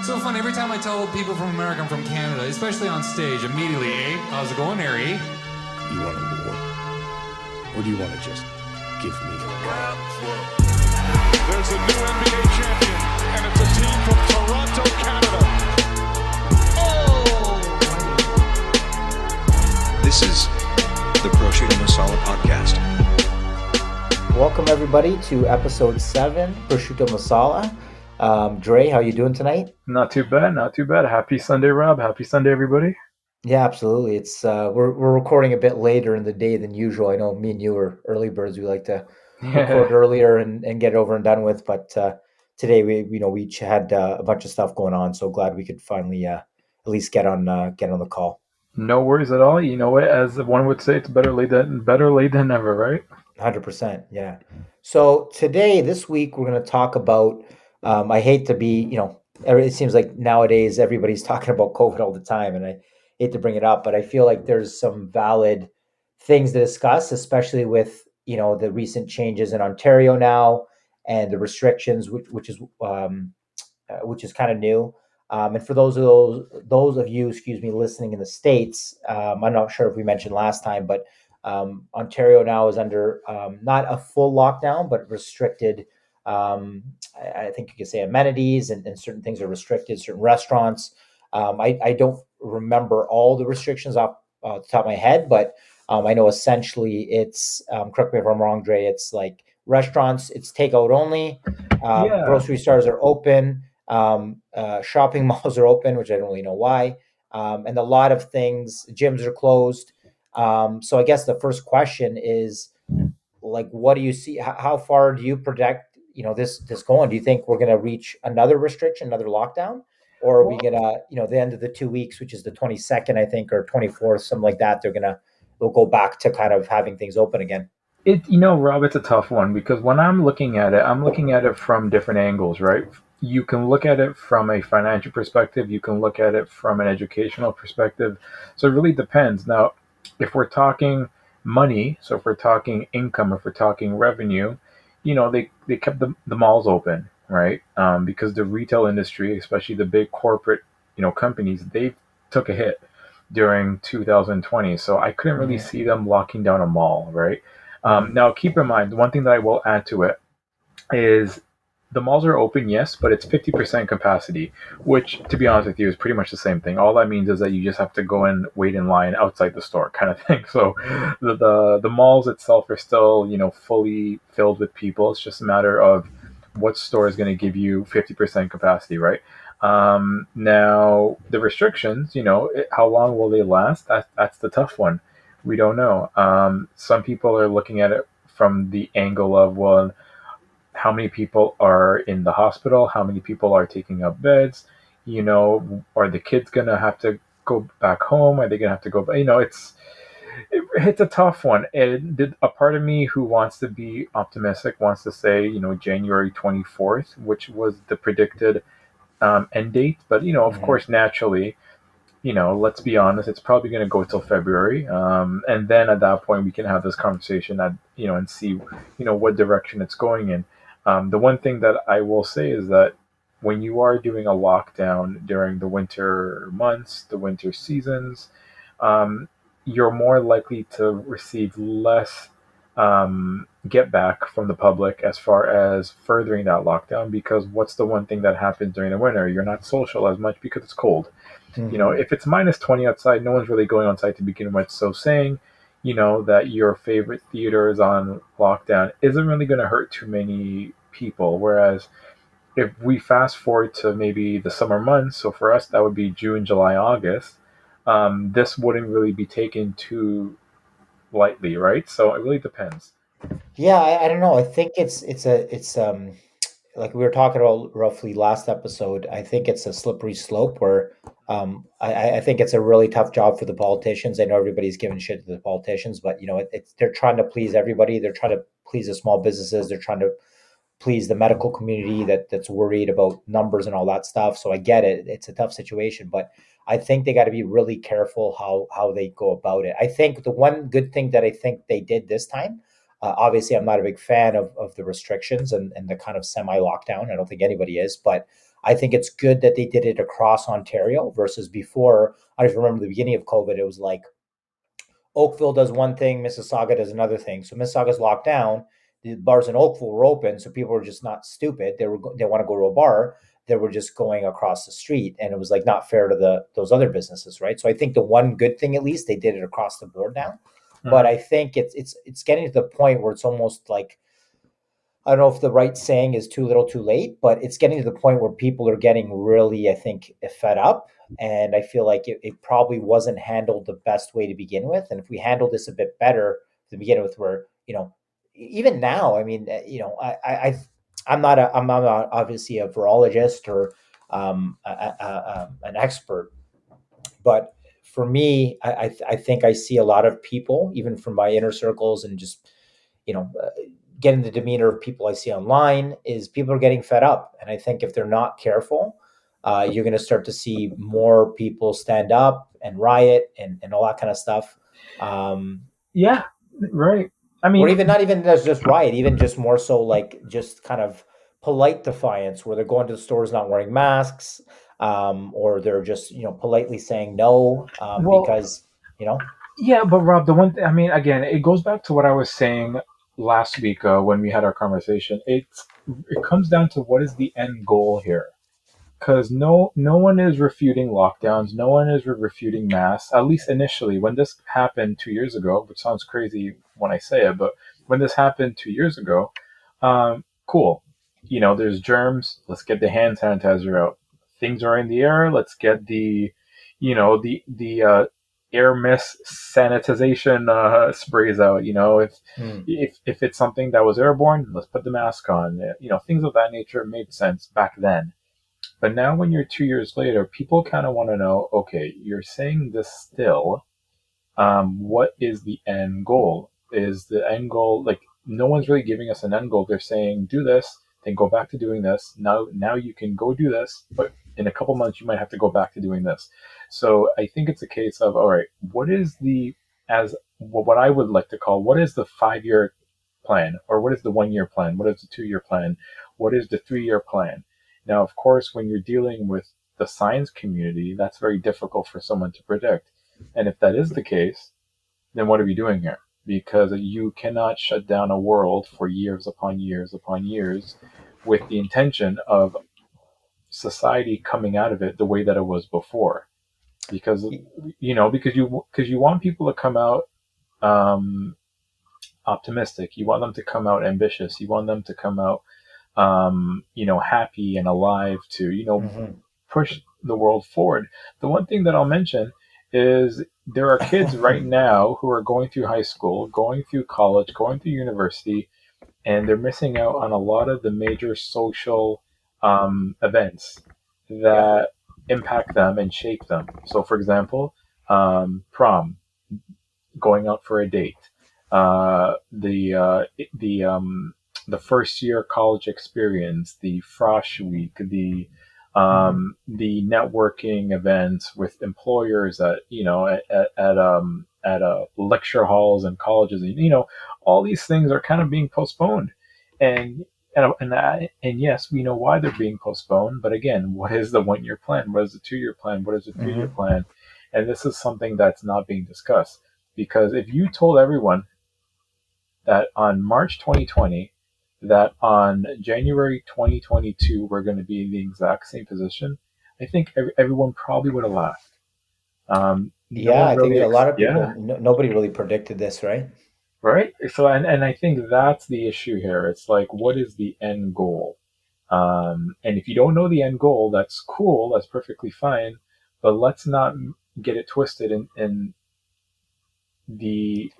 So funny, every time I tell people from America I'm from Canada, especially on stage, immediately, how's it going, Harry? You want a war? Or do you want to just give me a war? There's a new NBA champion, and it's a team from Toronto, Canada. Oh! This is the Prosciutto Masala Podcast. Welcome, everybody, to episode 7, Prosciutto Masala. Dre, how you doing tonight? Not too bad, not too bad. Happy Sunday, Rob. Happy Sunday, everybody. Yeah, absolutely. It's we're recording a bit later in the day than usual. I know me and you are early birds. We like to record earlier and get it over and done with. But today we each had a bunch of stuff going on. So glad we could finally at least get on the call. No worries at all. You know what? As one would say, it's better late than never, right? 100%. Yeah. So this week, we're going to talk about. I hate to be, it seems like nowadays everybody's talking about COVID all the time, and I hate to bring it up, but I feel like there's some valid things to discuss, especially with, the recent changes in Ontario now and the restrictions, which is kind of new. And for those of you, listening in the States, I'm not sure if we mentioned last time, but Ontario now is under not a full lockdown, but restricted. I think you could say amenities and certain things are restricted, certain restaurants. I don't remember all the restrictions off the top of my head, but I know essentially it's, correct me if I'm wrong, Dre, it's like restaurants, it's takeout only. Grocery stores are open. Shopping malls are open, which I don't really know why. And a lot of things, gyms are closed. So I guess the first question is, like, what do you see? How far do you project, this going? Do you think we're going to reach another restriction, another lockdown? Or are we going to, the end of the 2 weeks, which is the 22nd, I think, or 24th, something like that, they'll go back to kind of having things open again? Rob, it's a tough one because when I'm looking at it from different angles, right? You can look at it from a financial perspective. You can look at it from an educational perspective. So it really depends. Now, if we're talking money, so if we're talking income, if we're talking revenue, they kept the malls open, right? Because the retail industry, especially the big corporate, companies, they took a hit during 2020. So I couldn't really see them locking down a mall, right? Now, keep in mind, one thing that I will add to it is the malls are open, yes, but it's 50% capacity, which, to be honest with you, is pretty much the same thing. All that means is that you just have to go and wait in line outside the store kind of thing. So the malls itself are still, fully filled with people. It's just a matter of what store is going to give you 50% capacity, right? Now, the restrictions, how long will they last? That's the tough one. We don't know. Some people are looking at it from the angle of, well, how many people are in the hospital? How many people are taking up beds? Are the kids going to have to go back home? Are they going to have to go back? It's a tough one. A part of me who wants to be optimistic wants to say, January 24th, which was the predicted end date. But, of course, naturally, let's be honest, it's probably going to go till February. And then at that point, we can have this conversation and see, what direction it's going in. The one thing that I will say is that when you are doing a lockdown during the winter months, the winter seasons, you're more likely to receive less get back from the public as far as furthering that lockdown, because what's the one thing that happens during the winter? You're not social as much because it's cold. If it's minus 20 outside, no one's really going outside to begin with. So saying, that your favorite theater is on lockdown isn't really going to hurt too many people. Whereas if we fast forward to maybe the summer months, so for us, that would be June, July, August, this wouldn't really be taken too lightly, right? So it really depends. Yeah, I don't know. I think it's like we were talking about roughly last episode. I think it's a slippery slope where I think it's a really tough job for the politicians. I know everybody's giving shit to the politicians, but they're trying to please everybody. They're trying to please the small businesses. They're trying to please the medical community that's worried about numbers and all that stuff. So I get it. It's a tough situation, but I think they got to be really careful how they go about it. I think the one good thing that I think they did this time Obviously, I'm not a big fan of the restrictions and the kind of semi lockdown. I don't think anybody is, but I think it's good that they did it across Ontario versus before. I just remember the beginning of COVID, it was like Oakville does one thing, Mississauga does another thing. So Mississauga's locked down. The bars in Oakville were open, so people were just not stupid. They want to go to a bar. They were just going across the street, and it was like not fair to those other businesses, right? So I think the one good thing, at least, they did it across the board now. But I think it's getting to the point where it's almost like, I don't know if the right saying is too little, too late, but it's getting to the point where people are getting really, I think, fed up. And I feel like it probably wasn't handled the best way to begin with. And if we handle this a bit better to begin with, where, even now, I mean, I'm not obviously a virologist or an expert, but for me, I think I see a lot of people, even from my inner circles and just, you know, uh, getting the demeanor of people I see online, is people are getting fed up. And I think if they're not careful, you're going to start to see more people stand up and riot and all that kind of stuff. Um, Yeah, right. I or mean, even not even as just riot, even just more so like just kind of polite defiance where they're going to the stores not wearing masks, or they're just, politely saying no, well, because, you know, yeah, but Rob, the one thing, I mean, again, it goes back to what I was saying last week when we had our conversation. It comes down to what is the end goal here, because no one is refuting lockdowns, no one is refuting masks. At least initially, when this happened 2 years ago, which sounds crazy when I say it, but when this happened 2 years ago, cool. There's germs. Let's get the hand sanitizer out. Things are in the air. Let's get the air mist sanitization sprays out. mm, If it's something that was airborne, let's put the mask on. Things of that nature made sense back then. But now, when you're 2 years later, people kind of want to know, okay, you're saying this still. What is the end goal? Is the end goal, like, no one's really giving us an end goal? They're saying, do this, then go back to doing this. Now you can go do this, but in a couple months you might have to go back to doing this. So I think it's a case of, all right, what is what I would like to call, what is the 5 year plan, or what is the 1 year plan? What is the 2 year plan? What is the 3 year plan? Now, of course, when you're dealing with the science community, that's very difficult for someone to predict. And if that is the case, then what are we doing here? Because you cannot shut down a world for years upon years upon years with the intention of society coming out of it the way that it was before. Because you want people to come out um, optimistic. You want them to come out ambitious. You want them to come out happy and alive to mhm. push the world forward. The one thing that I'll mention is there are kids right now who are going through high school, going through college, going through university, and they're missing out on a lot of the major social events Yeah. that impact them and shape them. So, for example, prom, going out for a date, the first year college experience, the Frosh Week, Hmm. the networking events with employers at lecture halls and colleges, and all these things are kind of being postponed, and and yes, we know why they're being postponed. But again, what is the 1 year plan? What is the 2 year plan? What is the 3 year Hmm. plan? And this is something that's not being discussed, because if you told everyone that on March 2020, that on January 2022 we're going to be in the exact same position, I think everyone probably would have laughed. No Yeah, one I think really, a lot of yeah, people, nobody really predicted this, right? right. So, and I think that's the issue here. It's like, what is the end goal? And if you don't know the end goal, that's cool. That's perfectly fine. But let's not get it twisted in the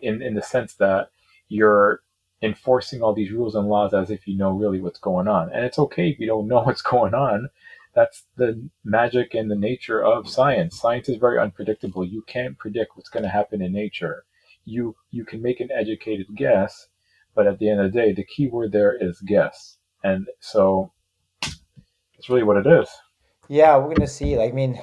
sense that you're enforcing all these rules and laws as if you know really what's going on. And it's okay if you don't know what's going on. That's the magic and the nature of science. Science is very unpredictable. You can't predict what's going to happen in nature. You can make an educated guess, but at the end of the day, the key word there is guess. And so it's really what it is. Yeah, we're gonna see. Like, I mean,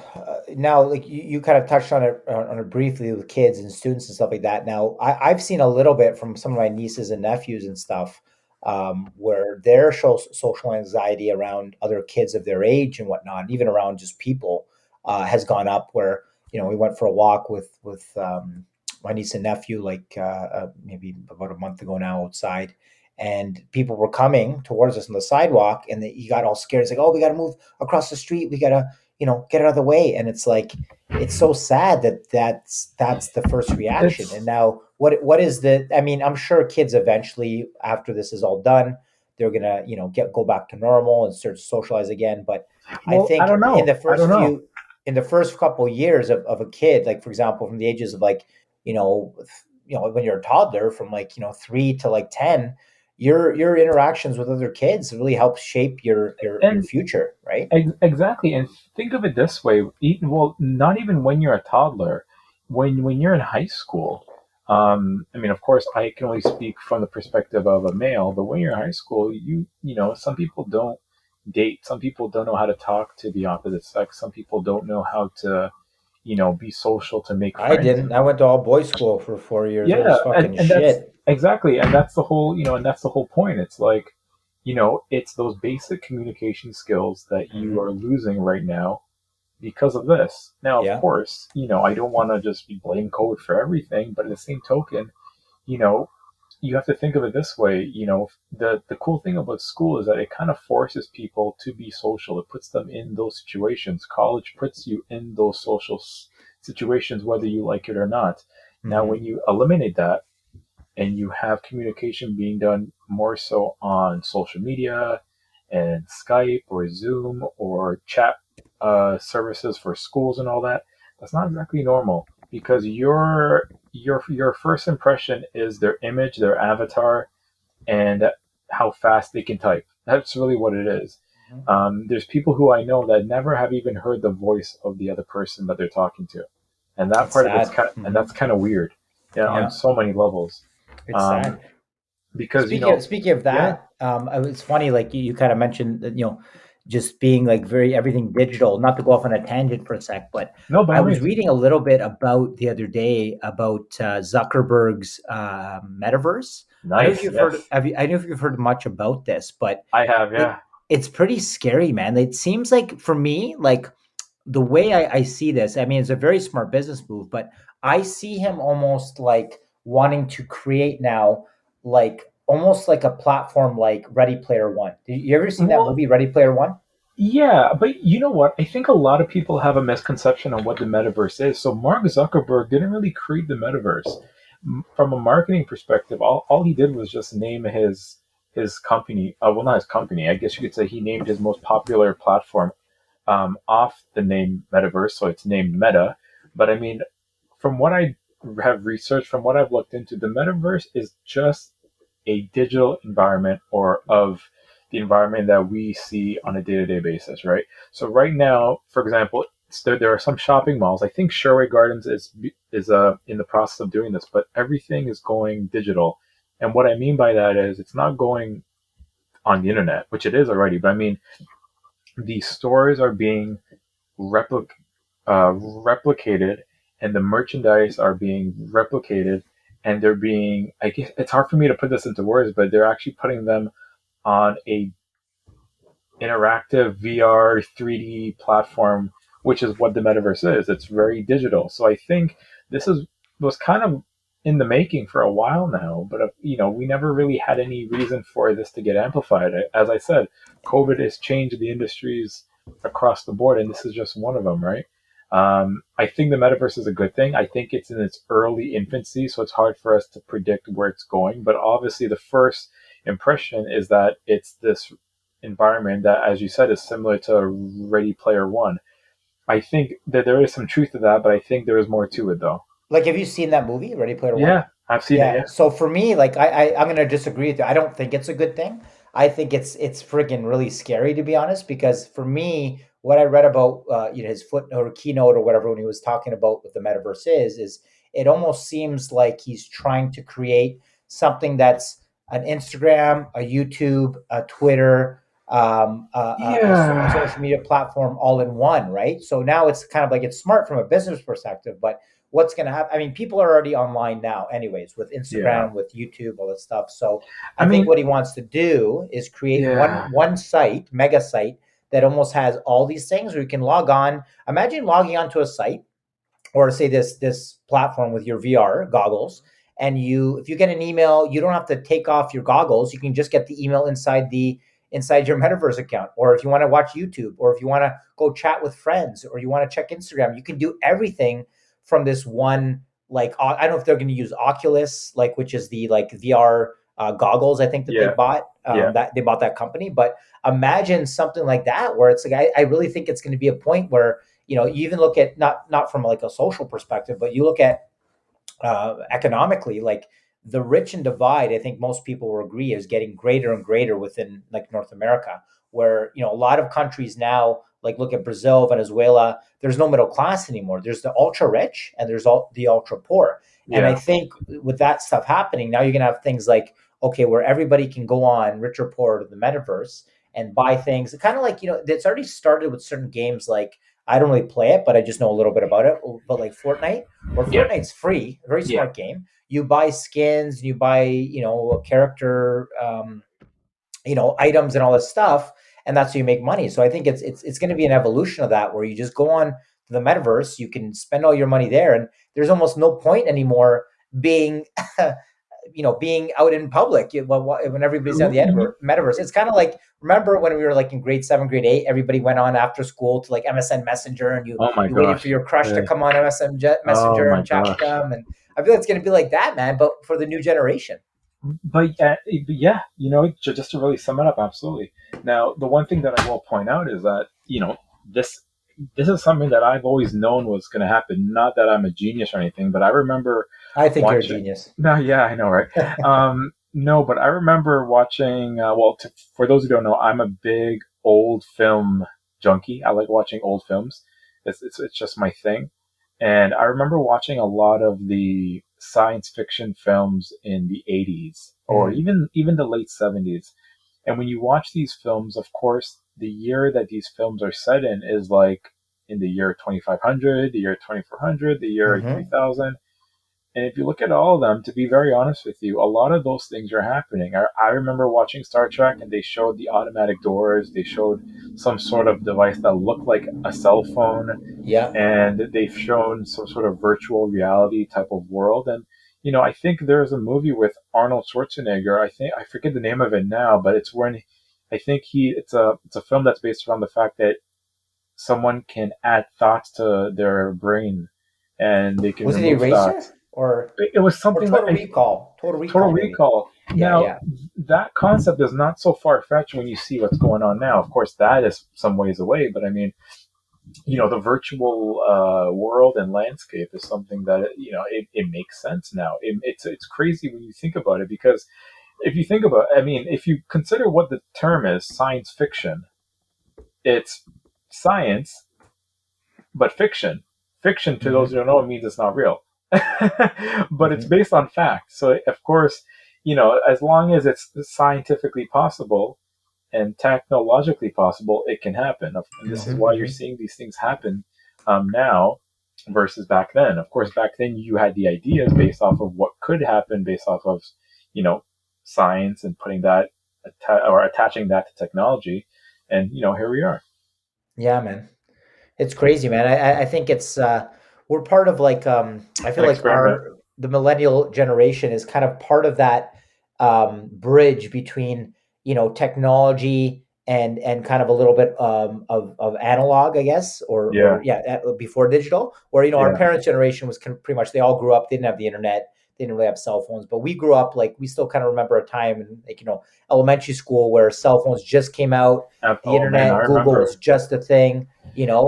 now, like you kind of touched on it briefly with kids and students and stuff like that. Now, I've seen a little bit from some of my nieces and nephews and stuff, where their social anxiety around other kids of their age and whatnot, even around just people, has gone up. Where we went for a walk with my niece and nephew, like maybe about a month ago now, outside, and people were coming towards us on the sidewalk, and he got all scared. He's like, "Oh, we got to move across the street. We got to." Get out of the way. And it's like, it's so sad that's the first reaction. It's And now what is I mean, I'm sure kids eventually, after this is all done, they're gonna, go back to normal and start to socialize again. But I well, I think don't in know. the I don't first know. few in the first couple years of a kid, like for example, from the ages of like, when you're a toddler, from like, 3 to like 10, your interactions with other kids really helps shape your And future, right? exactly. And think of it this way. Well, not even when you're a toddler, when you're in high school. I mean, of course, I can only speak from the perspective of a male. But when you're in high school, some people don't date. Some people don't know how to talk to the opposite sex. Some people don't know how to, be social to make I friends. didn't. I went to all boys school for 4 years. It Yeah, was fucking and that's shit. exactly, and that's the whole, and that's the whole point. It's like, it's those basic communication skills that you Hmm. are losing right now because of this. Now, of Yeah. course, I don't want to just blame COVID for everything, but at the same token, you know, you have to think of it this way. The cool thing about school is that it kind of forces people to be social. It puts them in those situations. College puts you in those social situations, whether you like it or not. Now, Hmm. when you eliminate that, and you have communication being done more so on social media and Skype or Zoom or chat services for schools and all that, that's not exactly normal because your first impression is their image, their avatar, and how fast they can type. That's really what it is. There's people who I know that never have even heard the voice of the other person that they're talking to, and that It's part of it's sad. kind and Hmm. that's kind of weird, yeah, on Yeah. so many levels. It's Um, sad. because Speaking of yeah, that, it's funny. Like you kind of mentioned that, just being like very everything digital. Not to go off on a tangent for a sec, but no, by I all was means, reading a little bit about the other day about Zuckerberg's metaverse. I don't know if nice, you've heard. yes, I don't know if you've heard much about this, but I have, it yeah. it's pretty scary, man. It seems like for me, like the way I see this, I mean, it's a very smart business move, but I see him almost like wanting to create now, like almost like a platform like Ready Player One. Did you ever seen that Well, movie, Ready Player One? yeah, but you know what? I think a lot of people have a misconception on what the metaverse is. So Mark Zuckerberg didn't really create the metaverse. From a marketing perspective, all he did was just name his company. Well, not his company. I guess you could say he named his most popular platform off the name metaverse, so it's named Meta. But I mean, from what I have researched, from what I've looked into, the metaverse is just a digital environment or of the environment that we see on a day-to-day basis, right? So right now, for example, there are some shopping malls. I think Sherway Gardens is in the process of doing this, but everything is going digital. And what I mean by that is it's not going on the internet, which it is already, but I mean the stores are being replicated, and the merchandise are being replicated, and they're being. I guess it's hard for me to put this into words, but they're actually putting them on a interactive VR 3D platform, which is what the metaverse is. It's very digital. So I think this is was kind of in the making for a while now, but we never really had any reason for this to get amplified. As I said, COVID has changed the industries across the board, and this is just one of them, right? I think the metaverse is a good thing. I think it's in its early infancy, so it's hard for us to predict where it's going. But obviously, the first impression is that it's this environment that, as you said, is similar to Ready Player One. I think that there is some truth to that, but I think there is more to it, though. Like, have you seen that movie, Ready Player One? Yeah, I've seen it. Yeah. Yeah. So for me, like I'm gonna disagree with you. I don't think it's a good thing. I think it's friggin' really scary, to be honest, because for me, what I read about his footnote or keynote or whatever when he was talking about what the metaverse is it almost seems like he's trying to create something that's an Instagram, a YouTube, a Twitter, a Yeah. social media platform all in one, right? So now it's kind of like it's smart from a business perspective, but what's going to happen? I mean, people are already online now, anyways, with Yeah. Instagram, with YouTube, all that stuff. So I I think mean, what he wants to do is create yeah. one site, mega site that almost has all these things where you can log on. Imagine logging onto a site or say this platform with your VR goggles, and you if you get an email, you don't have to take off your goggles. You can just get the email inside your metaverse account. Or if you want to watch YouTube, or if you want to go chat with friends, or you want to check Instagram, you can do everything from this one. Like I don't know if they're going to use Oculus, like which is the like VR goggles. I think that they Yeah. bought Yeah. that they bought that company. But imagine something like that where it's like I really think it's going to be a point where you even look at not from like a social perspective, but you look at economically, like the rich and divide. I think most people will agree is getting greater and greater within like North America, where a lot of countries now, like look at Brazil, Venezuela. There's no middle class anymore. There's the ultra rich and there's all the ultra poor. And I Yeah. think with that stuff happening, now you're gonna have things like okay, where everybody can go on rich or poor to the metaverse and buy things. Kind of like it's already started with certain games like I don't really play it, but I just know a little bit about it. But like Fortnite, where Yeah. Fortnite's free, a very Yeah. smart game. You buy skins, you buy a character, items and all this stuff, and that's how you make money. So I think it's going to be an evolution of that, where you just go on to the metaverse, you can spend all your money there, and there's almost no point anymore being being out in public when everybody's on the metaverse. It's kind of like remember when we were like in grade 7, grade 8, everybody went on after school to like MSN Messenger, and you Oh my you waited for gosh. your crush to Yeah. come on MSN Oh Messenger my and chat with gosh. them. And I feel it's going to be like that, man, but for the new generation. But yeah, just to really sum it up, absolutely. Now, the one thing that I will point out is that this this is something that I've always known was going to happen. Not that I'm a genius or anything, but I remember I think you're a watching. genius. No, yeah, I know, right? No, but I remember watching. For those who don't know, I'm a big old film junkie. I like watching old films. It's just my thing. And I remember watching a lot of the science fiction films in the 80s or Mm, even the late 70s. And when you watch these films, of course, the year that these films are set in is like in the year 2500, the year 2400, the year hmm 3000. And if you look at all of them, to be very honest with you, a lot of those things are happening. I remember watching Star Trek and they showed the automatic doors. They showed some sort of device that looked like a cell phone. Yeah. And they've shown some sort of virtual reality type of world. And, I think there's a movie with Arnold Schwarzenegger. I forget the name of it now, but it's when I think it's a film that's based around the fact that someone can add thoughts to their brain and they can Was it remove thoughts. Eraser It was or something like Total Recall? Total Total Recall, maybe. Recall. Yeah, Now, yeah. that concept is not so far fetched when you see what's going on now. Of course, that is some ways away, but I mean, the virtual world and landscape is something that it makes sense now. It's crazy when you think about it because if you think about, I mean, if you consider what the term is, science fiction, it's science but fiction. Fiction, to those hmm who don't know, it means it's not real. But it's hmm based on fact. So, of course, as long as it's scientifically possible and technologically possible, it can happen. And this is why you're hmm seeing these things happen now versus back then. Of course, back then you had the ideas based off of what could happen, based off of, you know, science and putting that or attaching that to technology. And, here we are. Yeah, man. It's crazy, man. I think it's we're part of like I feel An like experiment. the millennial generation is kind of part of that bridge between technology and kind of a little bit of analog, I guess, or Yeah. yeah, before digital. Where our Yeah. parents' generation was pretty much they all grew up. They didn't have the internet. They didn't really have cell phones, but we grew up like we still kind of remember a time in like elementary school where cell phones just came out. The Oh man, I internet, Google remember. was just a thing.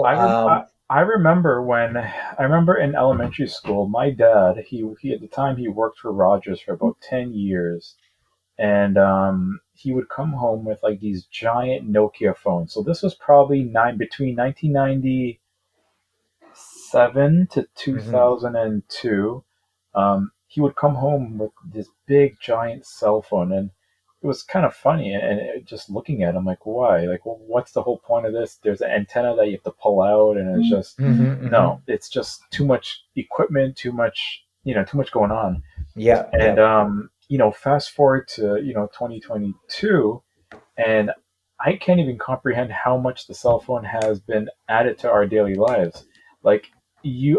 I, rem- I remember when I remember in elementary school, my dad he at the time he worked for Rogers for about 10 years, and he would come home with like these giant Nokia phones. So this was probably between 1997 to Mhm. 2002. He would come home with this big giant cell phone, and was kind of funny, and just looking at it, I'm like, why? Like, well, what's the whole point of this? There's an antenna that you have to pull out, and it's just Hmm. no, it's just too much equipment, too much, too much going on. Yeah, And yeah. fast forward to 2022, and I can't even comprehend how much the cell phone has been added to our daily lives. Like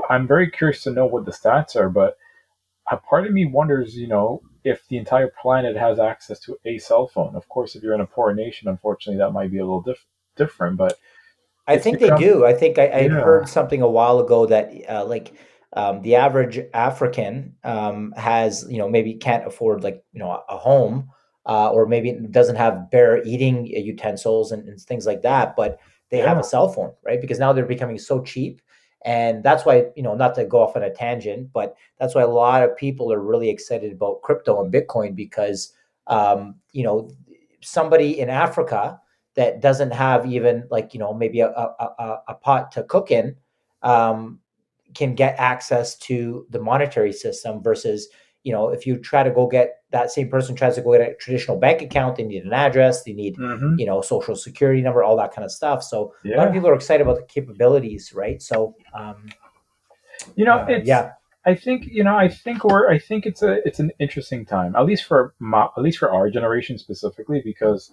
I'm very curious to know what the stats are, but a part of me wonders, if the entire planet has access to a cell phone. Of course, if you're in a poor nation, unfortunately, that might be a little different, but I it's think they become, do. I think I'd yeah, heard something a while ago that the average African has, maybe can't afford like, a home, or maybe doesn't have bare eating utensils and things like that, but they have a yeah, cell phone, right? Because now they're becoming so cheap. And that's why, not to go off on a tangent, but that's why a lot of people are really excited about crypto and Bitcoin because, somebody in Africa that doesn't have even like maybe a pot to cook in, um, can get access to the monetary system versus if you try to go get that same person tries to go get a traditional bank account, they need an address, they need hmm, social security number, all that kind of stuff. So a lot of yeah. people are excited about the capabilities, right? So It's. yeah. I think it's an interesting time, at least for our generation specifically, because,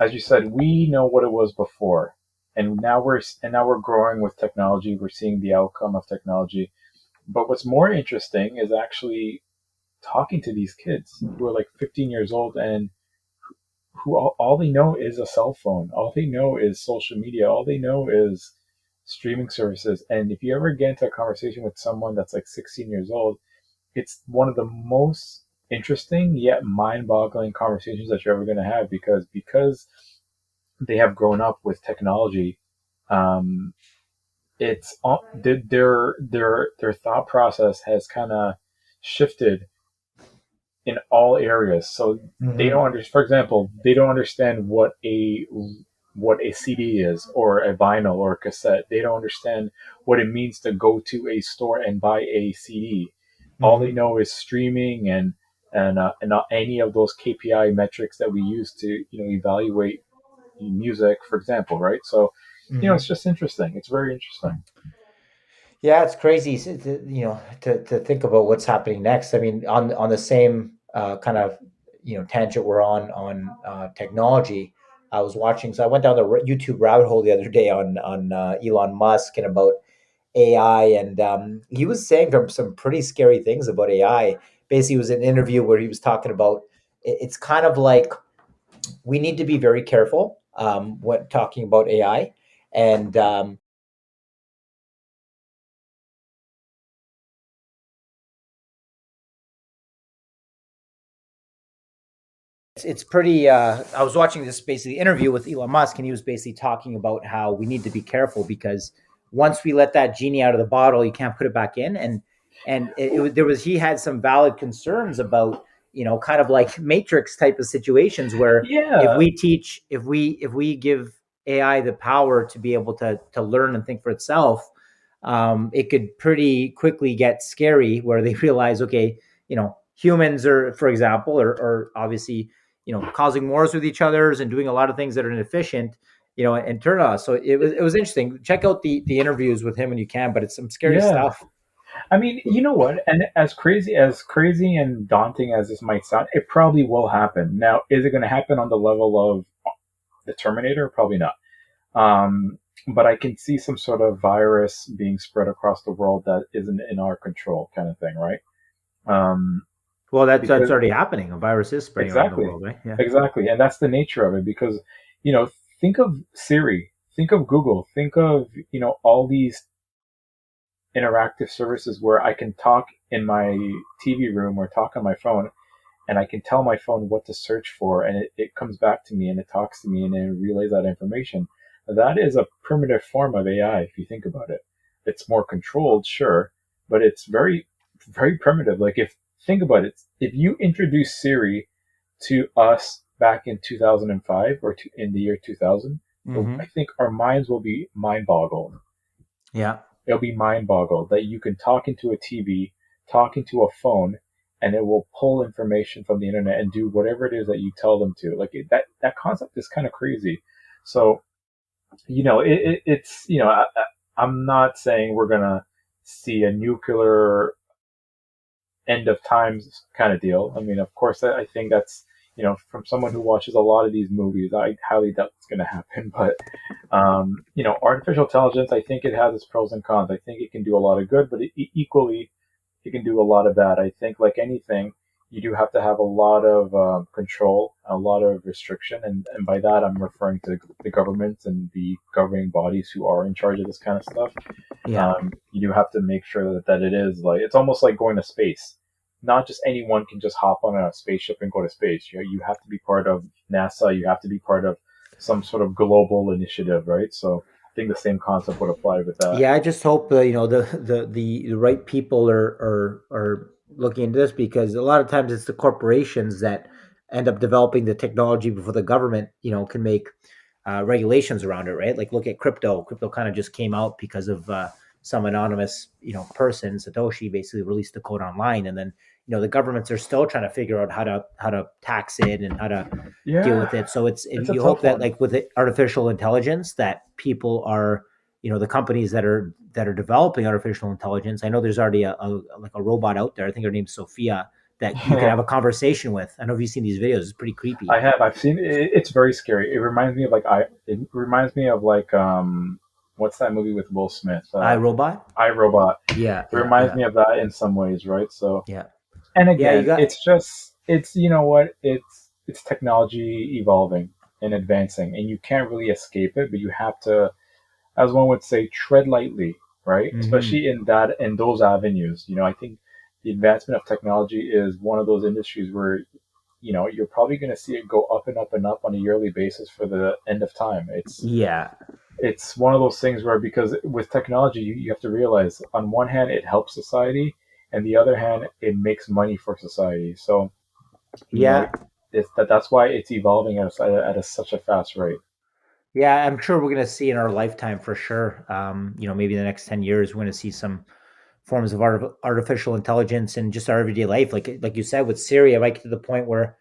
as you said, we know what it was before, and now we're growing with technology. We're seeing the outcome of technology. But what's more interesting is actually talking to these kids who are like 15 years old and who all they know is a cell phone. All they know is social media. All they know is streaming services. And if you ever get into a conversation with someone that's like 16 years old, it's one of the most interesting yet mind-boggling conversations that you're ever going to have because they have grown up with technology. Um, it's all their thought process has kind of shifted in all areas. So they don't Hmm. understand. For example, they don't understand what a CD is or a vinyl or a cassette. They don't understand what it means to go to a store and buy a CD. All they Hmm. know is streaming and not any of those KPI metrics that we use to evaluate music, for example, right? So it's Hmm. just interesting. It's very interesting. Yeah, it's crazy, to think about what's happening next. I mean, on the same kind of tangent we're on technology. I was watching, so I went down the YouTube rabbit hole the other day on Elon Musk and about AI, and he was saying some pretty scary things about AI. Basically, it was an interview where he was talking about it's kind of like we need to be very careful when talking about AI, and it's pretty. I was watching this basically interview with Elon Musk, and he was basically talking about how we need to be careful because once we let that genie out of the bottle, you can't put it back in. And there was he had some valid concerns about kind of like Matrix type of situations where Yeah, if we give AI the power to be able to learn and think for itself, it could pretty quickly get scary where they realize, okay, humans are, for example, are obviously causing wars with each others and doing a lot of things that are inefficient, and turn on us. So it was interesting. Check out the interviews with him when you can, but it's some scary yeah. stuff. I mean, you know what? And as crazy and daunting as this might sound, it probably will happen. Now, is it going to happen on the level of the Terminator? Probably not. But I can see some sort of virus being spread across the world that isn't in our control, kind of thing, right? Um, Well, that's because already happening. A virus is spreading around the exactly, world, right? Yeah. exactly, and that's the nature of it. Because you know, think of Siri, think of Google, think of all these interactive services where I can talk in my TV room or talk on my phone, and I can tell my phone what to search for, and it comes back to me and it talks to me and it relays that information. That is a primitive form of AI if you think about it. It's more controlled, sure, but it's very, very primitive. Like if think about it, if you introduce Siri to us back in 2005 or in the year 2000, I Hmm. think our minds will be mind boggled. Yeah. It'll be mind boggled that you can talk into a TV, talk into a phone, and it will pull information from the internet and do whatever it is that you tell them to. Like that concept is kind of crazy. So it's I'm not saying we're gonna see a nuclear end of times kind of deal. I mean, of course, I think that's from someone who watches a lot of these movies, I highly doubt it's going to happen. But artificial intelligence, I think it has its pros and cons. I think it can do a lot of good, but equally it can do a lot of bad. I think, like anything, you do have to have a lot of control, a lot of restriction, and by that I'm referring to the government and the governing bodies who are in charge of this kind of stuff. Yeah. You do have to make sure that it is like it's almost like going to space. Not just anyone can just hop on a spaceship and go to space. You have to be part of NASA. You have to be part of some sort of global initiative, right? So I think the same concept would apply with that. Yeah, I just hope the right people are looking into this, because a lot of times it's the corporations that end up developing the technology before the government can make regulations around it, right? Like look at crypto. Crypto kind of just came out because of some anonymous person, Satoshi, basically released the code online, and then the governments are still trying to figure out how to tax it and how to deal with Yeah, it. So it's a you hope tough that one. like with artificial intelligence that people are the companies that are developing artificial intelligence. I know there's already a robot out there. I think her name's Sophia, that you can Yeah, have a conversation with. I know if you've seen these videos, it's pretty creepy. I have. I've seen it. It's very scary. It reminds me of like what's that movie with Will Smith? I Robot. I Robot. Yeah, It yeah, reminds yeah, me of that in some ways, right? So, yeah, and yeah. You again, got it's you know what, it's technology evolving and advancing, and you can't really escape it, but you have to, as one would say, tread lightly, right? hmm Especially in those avenues. I think the advancement of technology is one of those industries where you're probably going to see it go up and up and up on a yearly basis for the end of time. yeah, It's one of those things where, because with technology, you have to realize, on one hand it helps society, and the other hand it makes money for society. So you know yeah. that's why it's evolving such a fast rate. Yeah, I'm sure we're going to see in our lifetime for sure. Maybe in the next 10 years, we're going to see some forms of artificial intelligence in just our everyday life. Like you said, with Siri, I might get to the point where,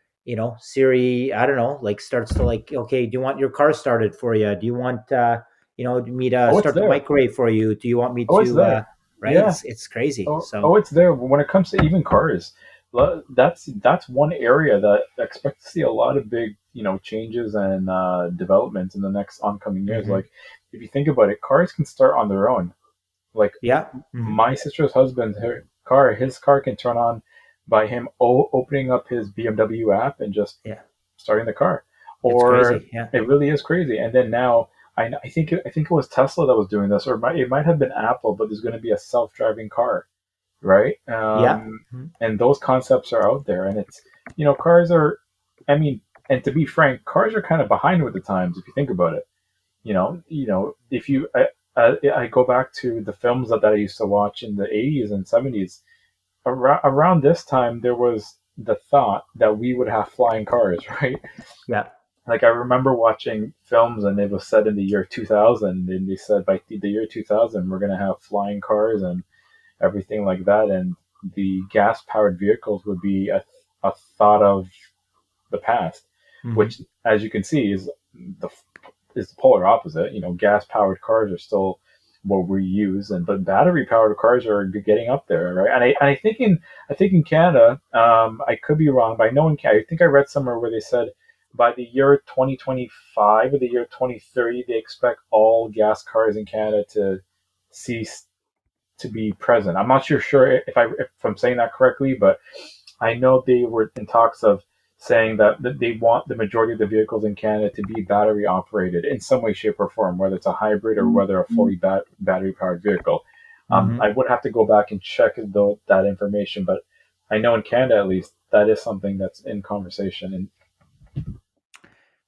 Siri, I don't know, like starts to like, okay, do you want your car started for you? Do you want, me to Oh, it's start the there. microwave for you? Do you want me Oh, it's to, there. right? Yeah. It's crazy. Oh, So it's there. When it comes to even cars, that's one area that I expect to see a lot of big, changes and developments in the next oncoming years. mhm. Like, if you think about it, cars can start on their own. Like, Yeah. my sister's husband, his car can turn on by him opening up his BMW app and just Yeah. starting the car. It's Or crazy. Yeah. it really is crazy. And then now, I think it was Tesla that was doing this, or it might have been Apple, but there's going to be a self-driving car, right? Yeah. Mhm. And those concepts are out there, and it's cars are, I mean, and to be frank, cars are kind of behind with the times if you think about it. If I go back to the films that I used to watch in the 80s and 70s. Around this time, there was the thought that we would have flying cars, right? Yeah. Like, I remember watching films, and it was set in the year 2000, and they said by the year 2000 we're going to have flying cars and everything like that, and the gas powered vehicles would be a thought of the past, hmm which, as you can see, the the polar opposite. Gas powered cars are still what we use, but battery powered cars are getting up there, right? And I think in Canada, I could be wrong, but I know I think I read somewhere where they said by the year 2025 or the year 2030, they expect all gas cars in Canada to cease to be present. I'm not sure if I'm saying that correctly, but I know they were in talks of saying that they want the majority of the vehicles in Canada to be battery operated in some way, shape, or form, whether it's a hybrid or whether a fully battery powered vehicle. hmm I would have to go back and check that information, but I know in Canada at least that is something that's in conversation. And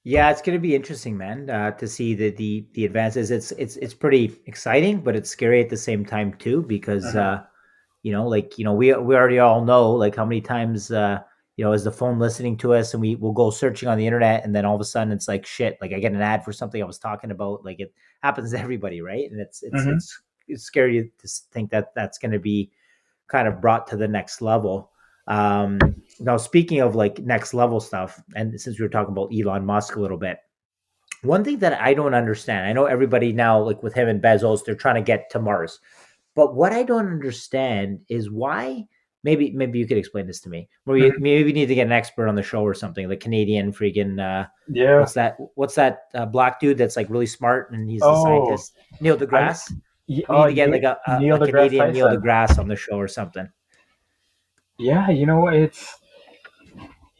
Yeah, it's going to be interesting, man, to see the advances. It's pretty exciting, but it's scary at the same time too, because Mhm. we already all know like how many times is the phone listening to us, and we will go searching on the internet, and then all of a sudden it's like shit, like I get an ad for something I was talking about. Like it happens to everybody, right? And Mhm. it's scary to think that that's going to be kind of brought to the next level. Now, speaking of like next level stuff, and since we were talking about Elon Musk a little bit, one thing that I don't understand, I know everybody now, like with him and Bezos, they're trying to get to Mars. But what I don't understand is why. Maybe you could explain this to me. Maybe we need to get an expert on the show or something. The Canadian freaking Yeah. what's that black dude that's like really smart and he's the Oh, scientist Neil I deGrasse. We need to get like Neil a deGrasse Canadian Neil Tyson. deGrasse on the show or something. Yeah,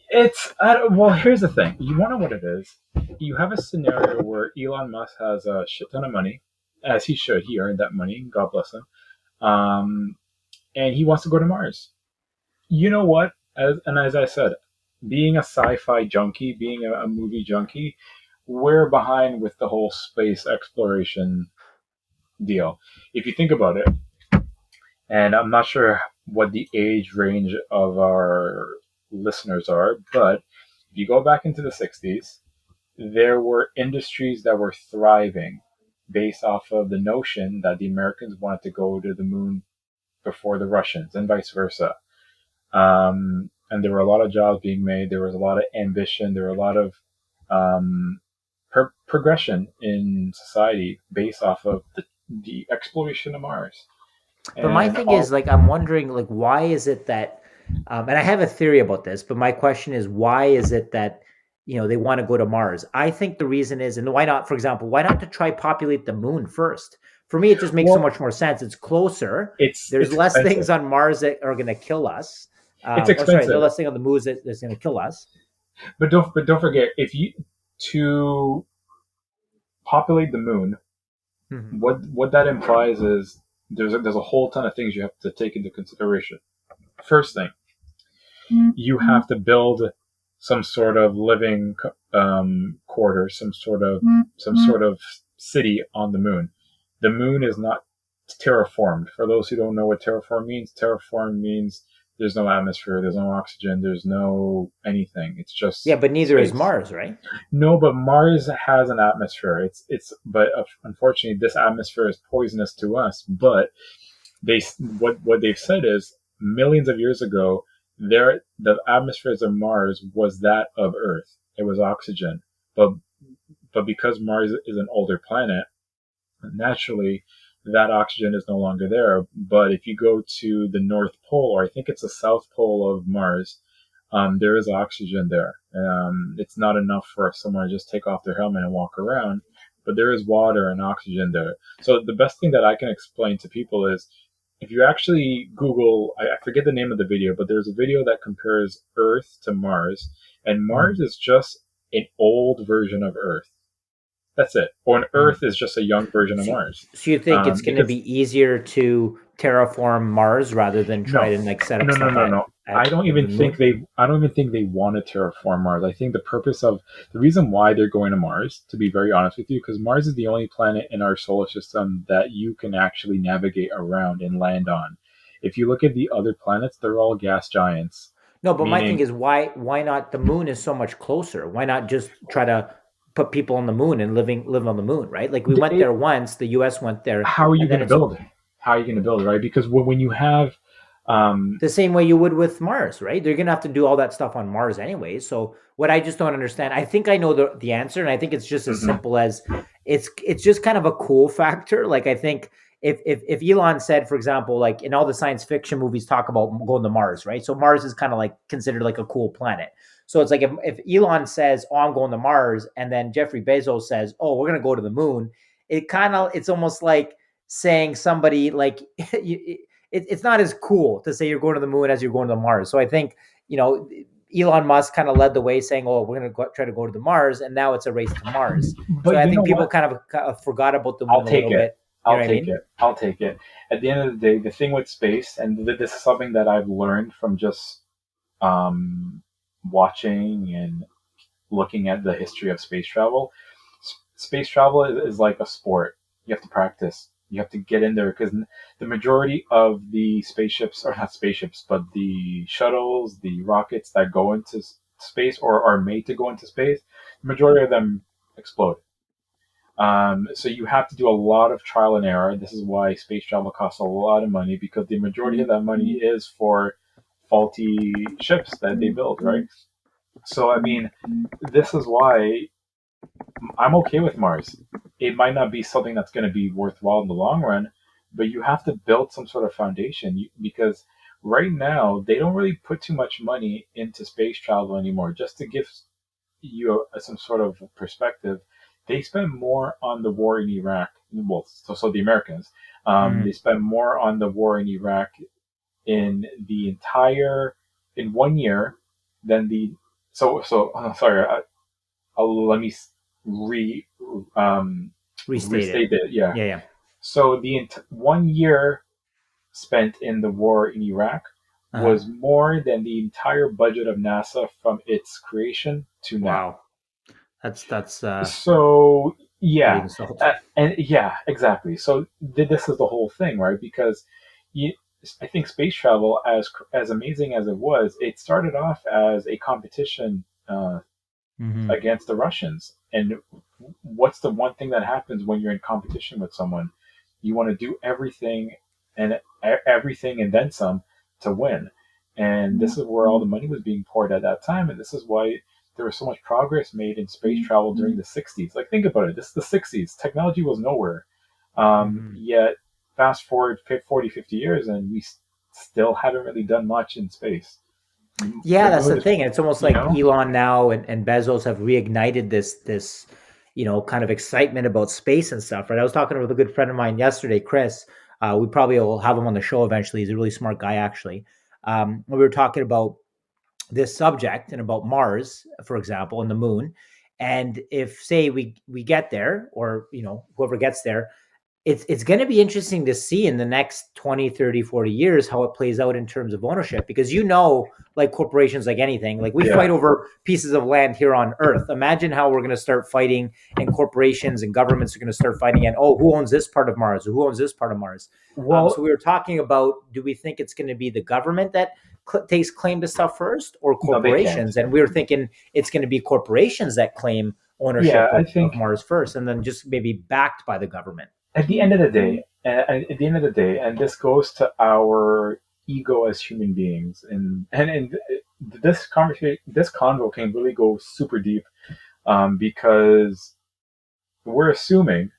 it's well. Here's the thing. You want to know what it is? You have a scenario where Elon Musk has a shit ton of money, as he should. He earned that money. God bless him. Um, and he wants to go to Mars. You know what? As I said, being a sci-fi junkie, being a movie junkie, we're behind with the whole space exploration deal. If you think about it, and I'm not sure what the age range of our listeners are, but if you go back into the 60s, there were industries that were thriving based off of the notion that the Americans wanted to go to the moon before the Russians and vice versa. And there were a lot of jobs being made. There was a lot of ambition. There were a lot of um, progression in society based off of the exploration of Mars. But my And thing is, all, like, I'm wondering, like, why is it that, and I have a theory about this, but my question is, why is it that, they want to go to Mars? I think the reason is, and why not, for example, why not to try populate the moon first? For me, it just makes so well, much more sense. It's closer. There's it's less expensive. things on Mars that are going to kill us. It's Or sorry, there's expensive, less thing on the moon that's going to kill us. but don't forget if you to populate the moon, Mhm. what that implies is there's a whole ton of things you have to take into consideration. First thing, you have to build some sort of living quarter, some sort of city on the moon. The moon is not terraformed. For those who don't know what terraform means there's no atmosphere, there's no oxygen, there's no anything. It's Yeah, just but neither is space. Mars, right? No, but Mars has an atmosphere. But unfortunately, this atmosphere is poisonous to us. But they what they've said is millions of years ago, the atmospheres of Mars was that of Earth. It was oxygen, but because Mars is an older planet, naturally that oxygen is no longer there. But if you go to the North Pole, or I think it's the South Pole of Mars, there is oxygen there. It's not enough for someone to just take off their helmet and walk around, but there is water and oxygen there. So the best thing that I can explain to people is if you actually Google, I forget the name of the video, but there's a video that compares Earth to Mars, and Mars is just an old version of Earth. That's it. Or an Earth is just a young version of So, Mars. so you think it's going to Because be easier to terraform Mars rather than try no, to like set up no, no, stuff no, no. at the moon? I don't even think they want to terraform Mars. I think the reason why they're going to Mars, to be very honest with you, because Mars is the only planet in our solar system that you can actually navigate around and land on. If you look at the other planets, they're all gas giants. No, but my thing Meaning, is why not the moon is so much closer? Why not just try to put people on the moon and live on the moon, right? Like we went it, there once, the US went there, how are you and then going to it's build? How are you going to build, right? Because when you have, um, the same way you would with Mars, right? They're gonna have to do all that stuff on Mars anyway. So what I just don't understand, I think I know the answer, and I think it's just as mhm. simple as it's just kind of a cool factor. Like I think if Elon said, for example, like in all the science fiction movies talk about going to Mars, right? So Mars is kind of like considered like a cool planet. So it's like if Elon says, "Oh, I'm going to Mars," and then Jeffrey Bezos says, "Oh, we're gonna go to the moon," it's almost like saying somebody like it's not as cool to say you're going to the moon as you're going to Mars. So I think, you know, Elon Musk kind of led the way saying, "Oh, we're going to try to go to the Mars," and now it's a race to Mars. So But I you know think people what? kind of forgot about the I'll moon a take little it. bit. You know I'll what I take mean? it. I'll take it. At the end of the day, the thing with space, and this is something that I've learned from just um, watching and looking at the history of space travel. Space travel is like a sport. You have to practice. You have to get in there because the majority of the spaceships, or not spaceships, but the shuttles, the rockets that go into space or are made to go into space, the majority of them explode. So you have to do a lot of trial and error. This is why space travel costs a lot of money because the majority of that money is for faulty ships that they build, right? So I mean, this is why I'm okay with Mars. It might not be something that's going to be worthwhile in the long run, but you have to build some sort of foundation because right now they don't really put too much money into space travel anymore. Just to give you some sort of perspective, they spend more on the war in Iraq. Well, so the Americans, they spend more on the war in Iraq in 1 year than the sorry. Let me re Restate it. restate it. Yeah. Yeah, yeah. So the 1 year spent in the war in Iraq Uh-huh. was more than the entire budget of NASA from its creation to now. Wow. That's So pretty yeah, insulting. and yeah, exactly. So this is the whole thing, right? Because you, I think space travel, as amazing as it was, it started off as a competition Hmm. against the Russians. And what's the one thing that happens when you're in competition with someone? You want to do everything and then some to win. And this is where all the money was being poured at that time. And this is why there was so much progress made in space travel during the 60s. Like, think about it. This is the 60s. Technology was nowhere. Hmm. Yet, fast forward 40, 50 years, and we still haven't really done much in space. Yeah, Like, that's look at the this, thing. It's almost you like know? Elon now and Bezos have reignited this, kind of excitement about space and stuff, right? I was talking with a good friend of mine yesterday, Chris. We probably will have him on the show eventually. He's a really smart guy, actually. We were talking about this subject and about Mars, for example, and the moon. And if say we get there, or whoever gets there, it's going to be interesting to see in the next 20, 30, 40 years how it plays out in terms of ownership, because like corporations, like anything, like we fight Yeah. over pieces of land here on earth. Imagine how we're going to start fighting, and corporations and governments are going to start fighting, and who owns this part of Mars, or who owns this part of Mars. So Well, we were talking about, do we think it's going to be the government that takes claim to stuff first, or no, they can't. corporations? And we were thinking it's going to be corporations that claim Yeah, ownership I of think Mars first, and then just maybe backed by the government. at the end of the day, at the end of the day, and this goes to our ego as human beings, and this conversation, this convo can really go super deep, because we're assuming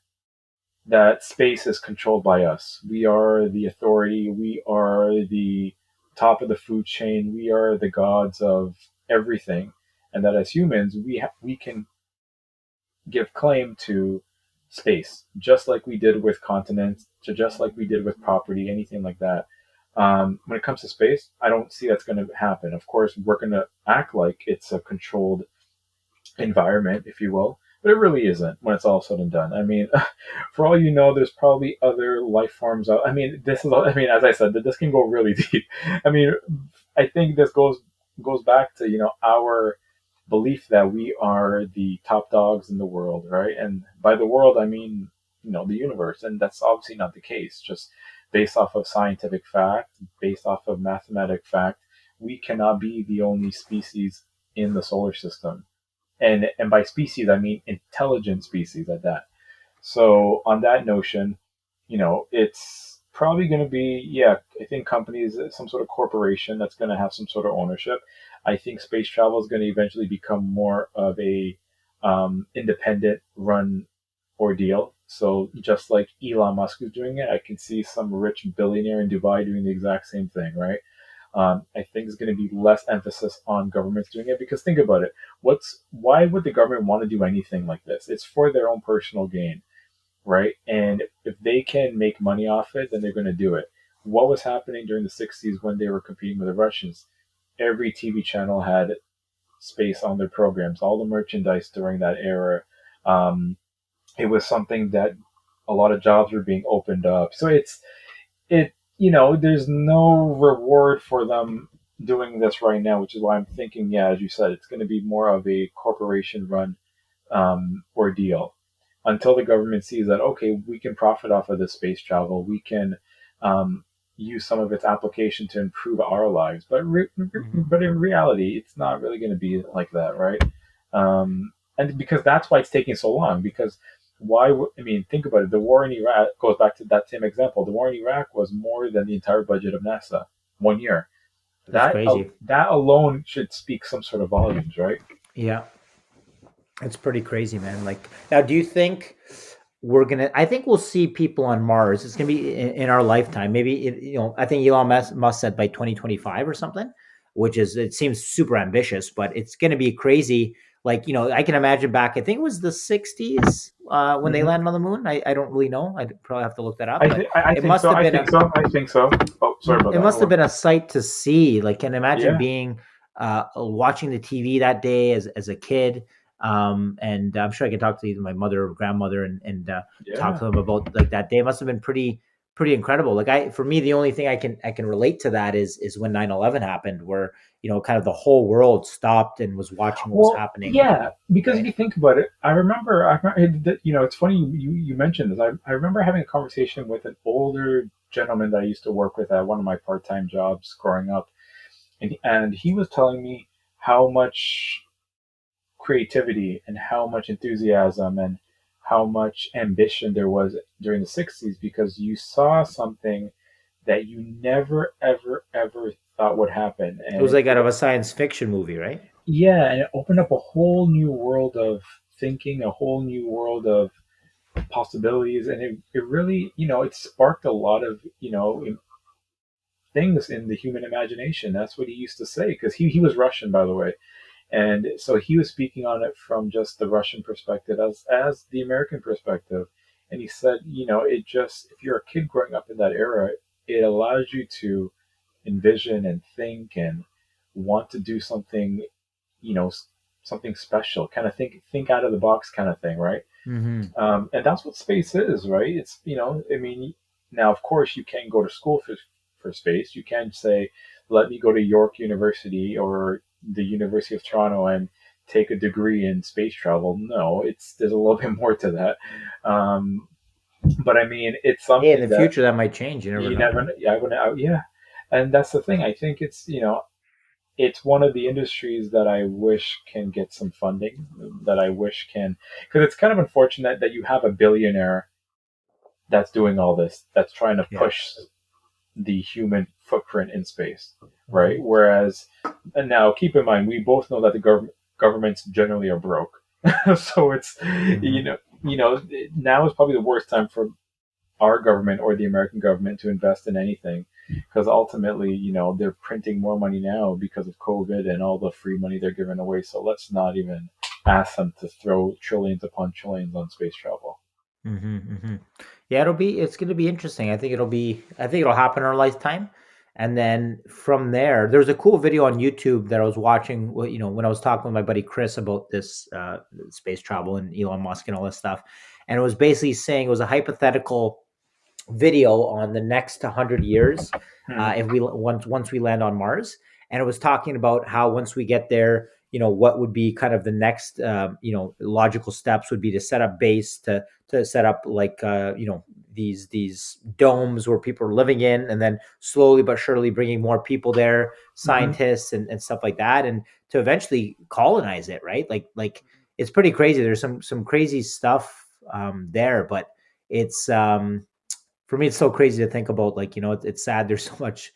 that space is controlled by us. We are the authority. We are the top of the food chain. We are the gods of everything, and that as humans, we can give claim to space, just like we did with continents, just like we did with property, anything like that. When it comes to space, I don't see that's going to happen. Of course, we're going to act like it's a controlled environment, if you will, but it really isn't when it's all said and done. I mean, for all you know, there's probably other life forms out. I mean, as I said, that this can go really deep. I mean, I think this goes back to our belief that we are the top dogs in the world, right? And by the world, I mean the universe, and that's obviously not the case. Just based off of scientific fact, based off of mathematic fact, we cannot be the only species in the solar system, and by species I mean intelligent species at that. So on that notion, it's probably going to be, yeah, I think companies, some sort of corporation that's going to have some sort of ownership. I think space travel is going to eventually become more of a independent run ordeal. So just like Elon Musk is doing it, I can see some rich billionaire in Dubai doing the exact same thing, right? I think there's going to be less emphasis on governments doing it, because think about it. Why would the government want to do anything like this? It's for their own personal gain, right? And if they can make money off it, then they're going to do it. What was happening during the 60s when they were competing with the Russians? Every TV channel had space on their programs, all the merchandise during that era. Um, it was something that a lot of jobs were being opened up. So there's no reward for them doing this right now, which is why I'm thinking, yeah, as you said, it's going to be more of a corporation run ordeal until the government sees that, okay, we can profit off of this space travel, we can use some of its application to improve our lives. Mhm. But in reality, it's not really going to be like that, right? And because that's why it's taking so long. Because I mean, think about it. The war in Iraq goes back to that same example. The war in Iraq was more than the entire budget of NASA 1 year. That's crazy. That alone should speak some sort of volumes, right? Yeah, it's pretty crazy, man. Like, now, do you think we're gonna? I think we'll see people on Mars. It's gonna be in our lifetime. Maybe I think Elon Musk said by 2025 or something, which is it seems super ambitious, but it's gonna be crazy. Like, I can imagine back. I think it was the 60s when they Hmm. landed on the moon. I don't really know. I'd probably have to look that up, but I it think must so. have I been think so. I think so. Oh, sorry about it that. must have been a sight to see. Like, can imagine Yeah, being watching the TV that day as a kid. And I'm sure I could talk to either my mother or grandmother and talk yeah. to them about like that day. It must have been pretty incredible. Like, for me, the only thing I can relate to that is when 9/11 happened, where kind of the whole world stopped and was watching what was Well, happening. yeah, because if Right. you think about it, it's funny you mentioned this. I remember having a conversation with an older gentleman that I used to work with at one of my part-time jobs growing up, and he was telling me how much creativity and how much enthusiasm and how much ambition there was during the 60s because you saw something that you never ever ever thought would happen, It and was like out of a science fiction movie, right? yeah, and it opened up a whole new world of thinking, a whole new world of possibilities, and it really, it sparked a lot of, things in the human imagination. That's what he used to say, because he was Russian, by the way. And so he was speaking on it from just the Russian perspective as the American perspective. And he said, it just, if you're a kid growing up in that era, it allows you to envision and think and want to do something, you know, something special, kind of think out of the box kind of thing, right? Mm-hmm. And that's what space is, right? It's, I mean, now of course you can't go to school for space. You can't say, let me go to York University or the University of Toronto and take a degree in space travel. No, there's a little bit more to that. Um, but I mean, it's Hey, in the something that future that might change. You never you know. never, yeah. And that's the thing. I think it's one of the industries that I wish can get some funding, that I wish can, because it's kind of unfortunate that you have a billionaire that's doing all this, that's trying to Yeah. push the human footprint in space, right? Mm-hmm. Whereas, and now keep in mind, we both know that the governments generally are broke, so it's Mm-hmm. now is probably the worst time for our government or the American government to invest in anything, because ultimately, they're printing more money now because of COVID and all the free money they're giving away. So let's not even ask them to throw trillions upon trillions on space travel. Mm-hmm, mm-hmm. Yeah, it's going to be interesting. I think it'll happen in our lifetime. And then from there, there's a cool video on YouTube that I was watching, when I was talking with my buddy Chris about this space travel and Elon Musk and all this stuff. And it was basically saying it was a hypothetical video on the next 100 years Hmm. if we once we land on Mars, and it was talking about how once we get there, what would be kind of the next logical steps would be to set up base, to set up like these domes where people are living in, and then slowly but surely bringing more people there, Hmm. scientists and stuff like that, and to eventually colonize it, right? Like it's pretty crazy. There's some crazy stuff there, but it's for me, it's so crazy to think about. Like, it's sad. There's so much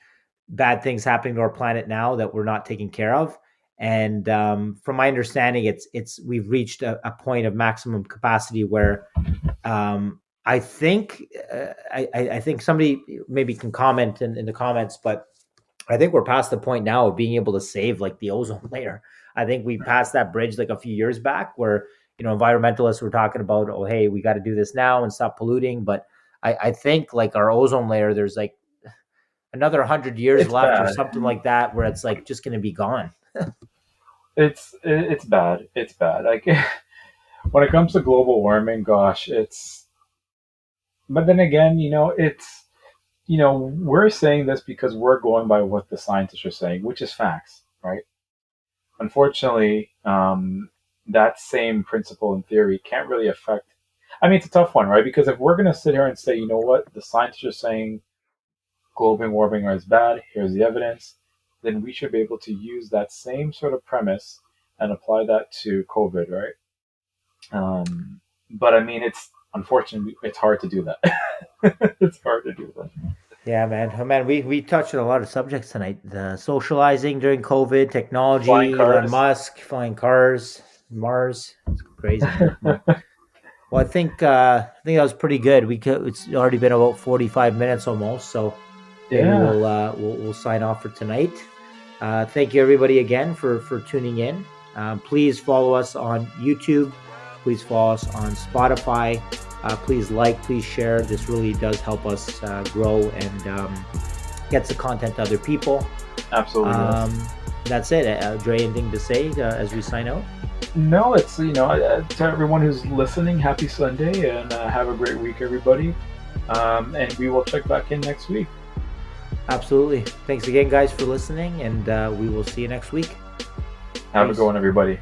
bad things happening to our planet now that we're not taking care of. And from my understanding, it's we've reached a point of maximum capacity where I think I think somebody maybe can comment in the comments, but I think we're past the point now of being able to save like the ozone layer. I think we passed that bridge like a few years back where, environmentalists were talking about, oh, hey, we got to do this now and stop polluting. But I think like our ozone layer, there's like another 100 years It's left or bad. something like that, where it's like just going to be gone. It's bad. It's bad. Like when it comes to global warming, gosh, it's. But then again, we're saying this because we're going by what the scientists are saying, which is facts, right? Unfortunately, that same principle in theory can't really affect. I mean, it's a tough one, right? Because if we're going to sit here and say, you know what, the scientists are saying global warming is bad, here's the evidence, then we should be able to use that same sort of premise and apply that to COVID, right? But I mean, it's unfortunately it's hard to do that. It's hard to do that. Yeah, man. Oh, man, we touched on a lot of subjects tonight. The socializing during COVID, technology, Flying Elon cars. Musk, flying cars, Mars. It's crazy, man. Well, I think that was pretty good. It's already been about 45 minutes almost, so maybe Yeah. we'll sign off for tonight. Thank you everybody again for tuning in. Please follow us on YouTube. Please follow us on Spotify. Please please share. This really does help us grow and gets the content to other people. Absolutely. Yes. That's it. Dre, anything to say as we sign out? No, it's, to everyone who's listening, happy Sunday, and have a great week, everybody. And we will check back in next week. Absolutely. Thanks again, guys, for listening, and we will see you next week. Have a good one, everybody.